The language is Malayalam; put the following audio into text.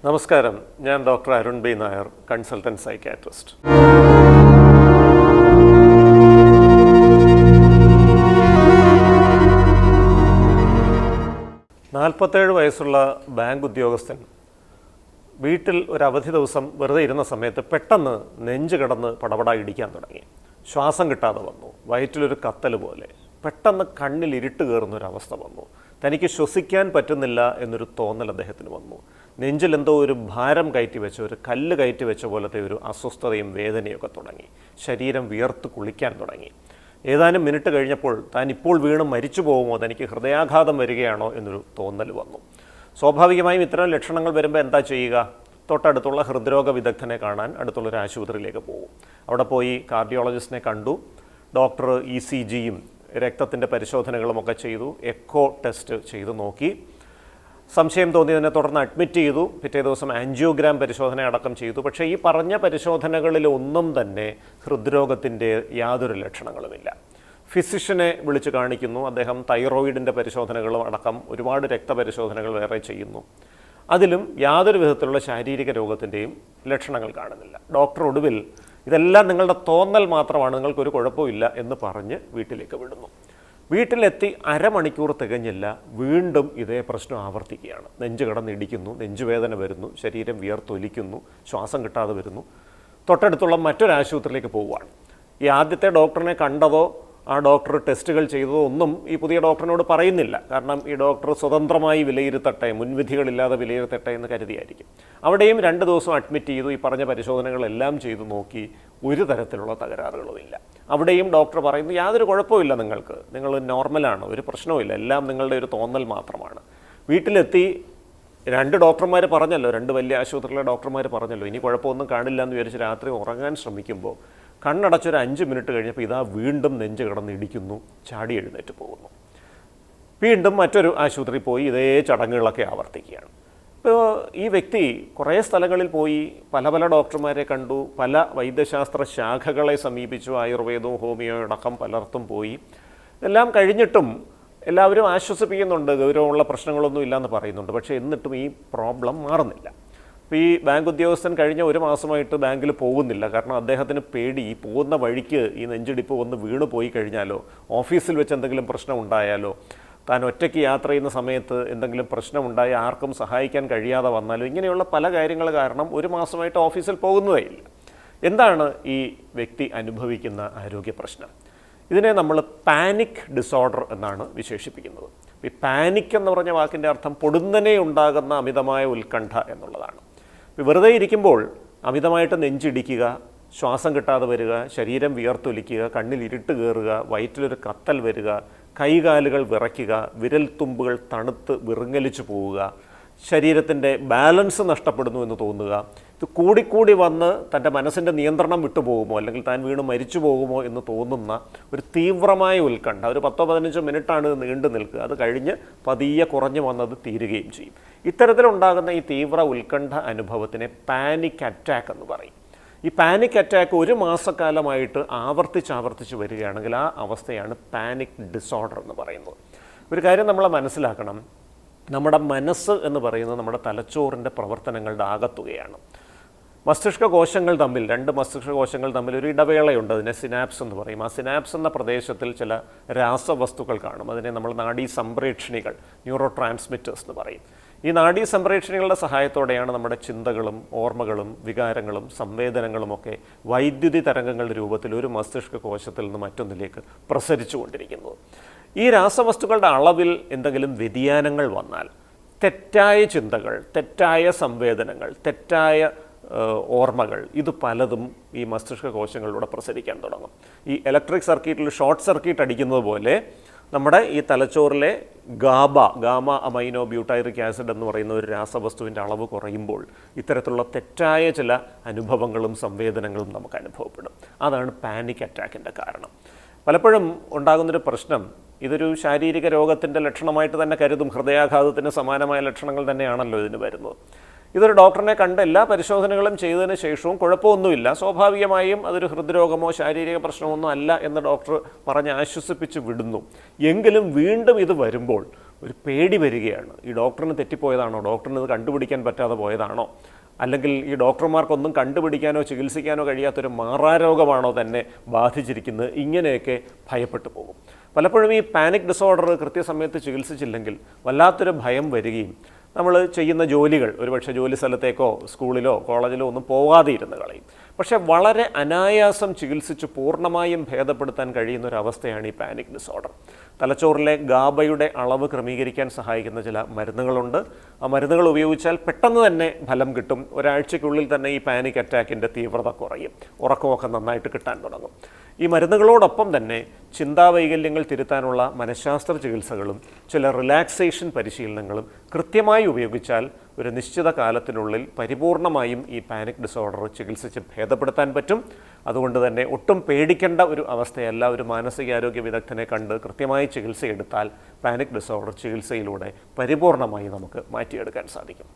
നമസ്കാരം, ഞാൻ doctor Arun B Nair, consultant psychiatrist. 47 വയസ്സുള്ള ബാങ്ക് ഉദ്യോഗസ്ഥൻ വീട്ടിൽ ഒരു അവധി ദിവസം വെറുതെ ഇരുന്ന സമയത്ത് പെട്ടെന്ന് നെഞ്ച് കിടന്ന് പടപട ഇടിക്കാൻ തുടങ്ങി. ശ്വാസം കിട്ടാതെ വന്നു. വയറ്റിലൊരു കത്തൽ പോലെ. പെട്ടെന്ന് കണ്ണിൽ ഇരുട്ട് കയറുന്നൊരവസ്ഥ വന്നു. തനിക്ക് ശ്വസിക്കാൻ പറ്റുന്നില്ല എന്നൊരു തോന്നൽ അദ്ദേഹത്തിന് വന്നു. നെഞ്ചിലെന്തോ ഒരു ഭാരം കയറ്റി വെച്ച, ഒരു കല്ല് കയറ്റി വെച്ച പോലത്തെ ഒരു അസ്വസ്ഥതയും വേദനയൊക്കെ തുടങ്ങി. ശരീരം വിയർത്ത് കുളിക്കാൻ തുടങ്ങി. ഏതാനും മിനിറ്റ് കഴിഞ്ഞപ്പോൾ താൻ ഇപ്പോൾ വീണ് മരിച്ചു പോകുമോ, തനിക്ക് ഹൃദയാഘാതം വരികയാണോ എന്നൊരു തോന്നൽ വന്നു. സ്വാഭാവികമായും ഇത്തരം ലക്ഷണങ്ങൾ വരുമ്പോൾ എന്താ ചെയ്യുക? തൊട്ടടുത്തുള്ള ഹൃദ്രോഗ വിദഗ്ധനെ കാണാൻ അടുത്തുള്ളൊരു ആശുപത്രിയിലേക്ക് പോകും. അവിടെ പോയി കാർഡിയോളജിസ്റ്റിനെ കണ്ടു. ഡോക്ടർ ECGയും രക്തത്തിൻ്റെ പരിശോധനകളുമൊക്കെ ചെയ്തു. എക്കോ ടെസ്റ്റ് ചെയ്തു നോക്കി. സംശയം തോന്നിയതിനെ തുടർന്ന് അഡ്മിറ്റ് ചെയ്തു. പിറ്റേ ദിവസം ആൻജിയോഗ്രാം പരിശോധന അടക്കം ചെയ്തു. പക്ഷേ ഈ പറഞ്ഞ പരിശോധനകളിലൊന്നും തന്നെ ഹൃദ്രോഗത്തിൻ്റെ യാതൊരു ലക്ഷണങ്ങളുമില്ല. ഫിസിഷ്യനെ വിളിച്ച് കാണിക്കുന്നു. അദ്ദേഹം തൈറോയിഡിൻ്റെ പരിശോധനകളും അടക്കം ഒരുപാട് രക്തപരിശോധനകൾ വേറെ ചെയ്യുന്നു. അതിലും യാതൊരു വിധത്തിലുള്ള ശാരീരിക രോഗത്തിൻ്റെയും ലക്ഷണങ്ങൾ കാണുന്നില്ല. ഡോക്ടർ ഒടുവിൽ ഇതെല്ലാം നിങ്ങളുടെ തോന്നൽ മാത്രമാണ്, നിങ്ങൾക്കൊരു കുഴപ്പമില്ല എന്ന് പറഞ്ഞ് വീട്ടിലേക്ക് വിടുന്നു. വീട്ടിലെത്തി അരമണിക്കൂർ തികഞ്ഞില്ല, വീണ്ടും ഇതേ പ്രശ്നം ആവർത്തിക്കുകയാണ്. നെഞ്ച് കിടന്നിടിക്കുന്നു, നെഞ്ചുവേദന വരുന്നു, ശരീരം വിയർത്തൊലിക്കുന്നു, ശ്വാസം കിട്ടാതെ വരുന്നു. തൊട്ടടുത്തുള്ള മറ്റൊരു ആശുപത്രിയിലേക്ക് പോവുകയാണ്. ഈ ആദ്യത്തെ ഡോക്ടറിനെ കണ്ടതോ ആ ഡോക്ടർ ടെസ്റ്റുകൾ ചെയ്തതോ ഒന്നും ഈ പുതിയ ഡോക്ടറിനോട് പറയുന്നില്ല. കാരണം ഈ ഡോക്ടർ സ്വതന്ത്രമായി വിലയിരുത്തട്ടെ, മുൻവിധികളില്ലാതെ വിലയിരുത്തട്ടെ എന്ന് കരുതിയായിരിക്കും. അവിടെയും 2 ദിവസം അഡ്മിറ്റ് ചെയ്തു. ഈ പറഞ്ഞ പരിശോധനകളെല്ലാം ചെയ്തു നോക്കി. ഒരു തരത്തിലുള്ള തകരാറുകളുമില്ല. അവിടെയും ഡോക്ടർ പറയുന്നു, യാതൊരു കുഴപ്പമില്ല, നിങ്ങൾ നോർമലാണ്, ഒരു പ്രശ്നവുമില്ല, എല്ലാം നിങ്ങളുടെ ഒരു തോന്നൽ മാത്രമാണ്. വീട്ടിലെത്തി 2 ഡോക്ടർമാർ പറഞ്ഞല്ലോ, 2 വലിയ ആശുപത്രിയിലെ ഡോക്ടർമാർ പറഞ്ഞല്ലോ, ഇനി കുഴപ്പമൊന്നും കാണില്ല എന്ന് വിചാരിച്ച് രാത്രി ഉറങ്ങാൻ ശ്രമിക്കുമ്പോൾ കണ്ണടച്ചൊരു 5 മിനിറ്റ് കഴിഞ്ഞപ്പോൾ ഇതാ വീണ്ടും നെഞ്ച് കിടന്ന് ഇടിക്കുന്നു, ചാടി എഴുന്നേറ്റ് പോകുന്നു. വീണ്ടും മറ്റൊരു ആശുപത്രിയിൽ പോയി ഇതേ ചടങ്ങുകളൊക്കെ ആവർത്തിക്കുകയാണ്. ഇപ്പോൾ ഈ വ്യക്തി കുറേ സ്ഥലങ്ങളിൽ പോയി, പല ഡോക്ടർമാരെ കണ്ടു, പല വൈദ്യശാസ്ത്ര ശാഖകളെ സമീപിച്ചു, ആയുർവേദവും ഹോമിയോ അടക്കം പലർത്തും പോയി. എല്ലാം കഴിഞ്ഞിട്ടും എല്ലാവരും ആശ്വസിപ്പിക്കുന്നുണ്ട്, ഗൗരവമുള്ള പ്രശ്നങ്ങളൊന്നും ഇല്ലയെന്ന് പറയുന്നുണ്ട്. പക്ഷേ എന്നിട്ടും ഈ പ്രോബ്ലം മാറുന്നില്ല. അപ്പോൾ ഈ ബാങ്ക് ഉദ്യോഗസ്ഥൻ കഴിഞ്ഞ 1 മാസമായിട്ട് ബാങ്കിൽ പോകുന്നില്ല. കാരണം അദ്ദേഹത്തിന് പേടി, ഈ പോകുന്ന വഴിക്ക് ഈ നെഞ്ചിടിപ്പ് ഒന്ന് വീണ് പോയി കഴിഞ്ഞാലോ, ഓഫീസിൽ വെച്ച് എന്തെങ്കിലും പ്രശ്നം ഉണ്ടായാലോ, താൻ ഒറ്റയ്ക്ക് യാത്ര ചെയ്യുന്ന സമയത്ത് എന്തെങ്കിലും പ്രശ്നമുണ്ടായി ആർക്കും സഹായിക്കാൻ കഴിയാതെ വന്നാലോ, ഇങ്ങനെയുള്ള പല കാര്യങ്ങൾ കാരണം 1 മാസമായിട്ട് ഓഫീസിൽ പോകുന്നതേ ഇല്ല. എന്താണ് ഈ വ്യക്തി അനുഭവിക്കുന്ന ആരോഗ്യ പ്രശ്നം? ഇതിനെ നമ്മൾ പാനിക് ഡിസോർഡർ എന്നാണ് വിശേഷിപ്പിക്കുന്നത്. ഈ പാനിക് എന്ന് പറഞ്ഞ വാക്കിൻ്റെ അർത്ഥം പൊടുന്നനെ ഉണ്ടാകുന്ന അമിതമായ ഉത്കണ്ഠ എന്നുള്ളതാണ്. വെറുതെ ഇരിക്കുമ്പോൾ അമിതമായിട്ട് നെഞ്ചിടിക്കുക, ശ്വാസം കിട്ടാതെ വരിക, ശരീരം വിയർത്തൊലിക്കുക, കണ്ണിൽ ഇരുട്ട് കയറുക, വയറ്റിലൊരു കത്തൽ വരിക, കൈകാലുകൾ വിറയ്ക്കുക, വിരൽത്തുമ്പുകൾ തണുത്ത് വിറങ്ങലിച്ചു പോവുക, ശരീരത്തിൻ്റെ ബാലൻസ് നഷ്ടപ്പെടുന്നു എന്ന് തോന്നുക. ഇത് കൂടിക്കൂടി വന്ന് തൻ്റെ മനസ്സിൻ്റെ നിയന്ത്രണം വിട്ടുപോകുമോ, അല്ലെങ്കിൽ താൻ വീണ് മരിച്ചു പോകുമോ എന്ന് തോന്നുന്ന ഒരു തീവ്രമായ ഉത്കണ്ഠ. ഒരു 10-15 മിനിറ്റാണ് നീണ്ടു നിൽക്കുക. അത് കഴിഞ്ഞ് പതിയെ കുറഞ്ഞു വന്നത് തീരുകയും ചെയ്യും. ഇത്തരത്തിലുണ്ടാകുന്ന ഈ തീവ്ര ഉത്കണ്ഠ അനുഭവത്തിനെ പാനിക് അറ്റാക്ക് എന്ന് പറയും. ഈ പാനിക് അറ്റാക്ക് 1 മാസക്കാലമായിട്ട് ആവർത്തിച്ച് വരികയാണെങ്കിൽ ആ അവസ്ഥയാണ് പാനിക് ഡിസോർഡർ എന്ന് പറയുന്നത്. ഒരു കാര്യം നമ്മൾ മനസ്സിലാക്കണം, നമ്മുടെ മനസ്സ് എന്ന് പറയുന്നത് നമ്മുടെ തലച്ചോറിൻ്റെ പ്രവർത്തനങ്ങളുടെ ആകത്തുകയാണ്. മസ്തിഷ്ക കോശങ്ങൾ തമ്മിൽ, 2 മസ്തിഷ്ക കോശങ്ങൾ തമ്മിൽ ഒരു ഇടവേളയുണ്ട്. അതിനെ സിനാപ്സ് എന്ന് പറയും. ആ സിനാപ്സ് എന്ന പ്രദേശത്തിൽ ചില രാസവസ്തുക്കൾ കാണും. അതിനെ നമ്മൾ നാഡീ സംപ്രേക്ഷണികൾ, ന്യൂറോ ട്രാൻസ്മിറ്റേഴ്സ് എന്ന് പറയും. ഈ നാഡീ സംപ്രേക്ഷണികളുടെ സഹായത്തോടെയാണ് നമ്മുടെ ചിന്തകളും ഓർമ്മകളും വികാരങ്ങളും സംവേദനങ്ങളുമൊക്കെ വൈദ്യുതി തരംഗങ്ങളുടെ രൂപത്തിൽ ഒരു മസ്തിഷ്ക കോശത്തിൽ നിന്ന് മറ്റൊന്നിലേക്ക് പ്രസരിച്ചു കൊണ്ടിരിക്കുന്നത്. ഈ രാസവസ്തുക്കളുടെ അളവിൽ എന്തെങ്കിലും വ്യതിയാനങ്ങൾ വന്നാൽ തെറ്റായ ചിന്തകൾ, തെറ്റായ സംവേദനങ്ങൾ, തെറ്റായ ഓർമ്മകൾ, ഇത് പലതും ഈ മസ്തിഷ്ക കോശങ്ങളിലൂടെ പ്രസരിക്കാൻ തുടങ്ങും. ഈ ഇലക്ട്രിക് സർക്യൂട്ടിൽ ഷോർട്ട് സർക്യൂട്ട് അടിക്കുന്നത് പോലെ നമ്മുടെ ഈ തലച്ചോറിലെ ഗാമ അമൈനോ ബ്യൂട്ടൈറിക് ആസിഡ് എന്ന് പറയുന്ന ഒരു രാസവസ്തുവിൻ്റെ അളവ് കുറയുമ്പോൾ ഇത്തരത്തിലുള്ള തെറ്റായ ചില അനുഭവങ്ങളും സംവേദനങ്ങളും നമുക്ക് അനുഭവപ്പെടും. അതാണ് പാനിക് അറ്റാക്കിൻ്റെ കാരണം. പലപ്പോഴും ഉണ്ടാകുന്നൊരു പ്രശ്നം, ഇതൊരു ശാരീരിക രോഗത്തിൻ്റെ ലക്ഷണമായിട്ട് തന്നെ കരുതും. ഹൃദയാഘാതത്തിന് സമാനമായ ലക്ഷണങ്ങൾ തന്നെയാണല്ലോ ഇതിന് വരുന്നത്. ഇതൊരു ഡോക്ടറിനെ കണ്ട് എല്ലാ പരിശോധനകളും ചെയ്തതിന് ശേഷവും കുഴപ്പമൊന്നുമില്ല, സ്വാഭാവികമായും അതൊരു ഹൃദ്രോഗമോ ശാരീരിക പ്രശ്നമൊന്നും അല്ല എന്ന് ഡോക്ടർ പറഞ്ഞ് ആശ്വസിപ്പിച്ച് വിടുന്നു. എങ്കിലും വീണ്ടും ഇത് വരുമ്പോൾ ഒരു പേടി വരികയാണ്. ഈ ഡോക്ടറിന് തെറ്റിപ്പോയതാണോ, ഡോക്ടറിന് ഇത് കണ്ടുപിടിക്കാൻ പറ്റാതെ പോയതാണോ, അല്ലെങ്കിൽ ഈ ഡോക്ടർമാർക്കൊന്നും കണ്ടുപിടിക്കാനോ ചികിത്സിക്കാനോ കഴിയാത്തൊരു മാറാരോഗമാണോ തന്നെ ബാധിച്ചിരിക്കുന്നത്, ഇങ്ങനെയൊക്കെ ഭയപ്പെട്ടു പോകും. പലപ്പോഴും ഈ പാനിക് ഡിസോർഡർ കൃത്യസമയത്ത് ചികിത്സിച്ചില്ലെങ്കിൽ വല്ലാത്തൊരു ഭയം വരികയും നമ്മൾ ചെയ്യുന്ന ജോലികൾ ഒരുപക്ഷെ ജോലി സ്ഥലത്തേക്കോ സ്കൂളിലോ കോളേജിലോ ഒന്നും പോകാതെ ഇരുന്ന് കളയും. പക്ഷേ വളരെ അനായാസം ചികിത്സിച്ച് പൂർണ്ണമായും ഭേദപ്പെടുത്താൻ കഴിയുന്ന ഒരു അവസ്ഥയാണ് ഈ പാനിക് ഡിസോർഡർ. തലച്ചോറിലെ ഗാബയുടെ അളവ് ക്രമീകരിക്കാൻ സഹായിക്കുന്ന ചില മരുന്നുകളുണ്ട്. ആ മരുന്നുകൾ ഉപയോഗിച്ചാൽ പെട്ടെന്ന് തന്നെ ഫലം കിട്ടും. ഒരാഴ്ചയ്ക്കുള്ളിൽ തന്നെ ഈ പാനിക് അറ്റാക്കിൻ്റെ തീവ്രത കുറയും, ഉറക്കമൊക്കെ നന്നായിട്ട് കിട്ടാൻ തുടങ്ങും. ഈ മരുന്നുകളോടൊപ്പം തന്നെ ചിന്താവൈകല്യങ്ങൾ തിരുത്താനുള്ള മനഃശാസ്ത്ര ചികിത്സകളും ചില റിലാക്സേഷൻ പരിശീലനങ്ങളും കൃത്യമായി ഉപയോഗിച്ചാൽ ഒരു നിശ്ചിത കാലത്തിനുള്ളിൽ പരിപൂർണമായും ഈ പാനിക് ഡിസോർഡർ ചികിത്സിച്ച് ഭേദപ്പെടുത്താൻ പറ്റും. അതുകൊണ്ട് തന്നെ ഒട്ടും പേടിക്കേണ്ട ഒരു അവസ്ഥയല്ല. ഒരു മാനസികാരോഗ്യ വിദഗ്ധനെ കണ്ട് കൃത്യമായി ചികിത്സയെടുത്താൽ പാനിക് ഡിസോർഡർ ചികിത്സയിലൂടെ പരിപൂർണമായി നമുക്ക് മാറ്റിയെടുക്കാൻ സാധിക്കും.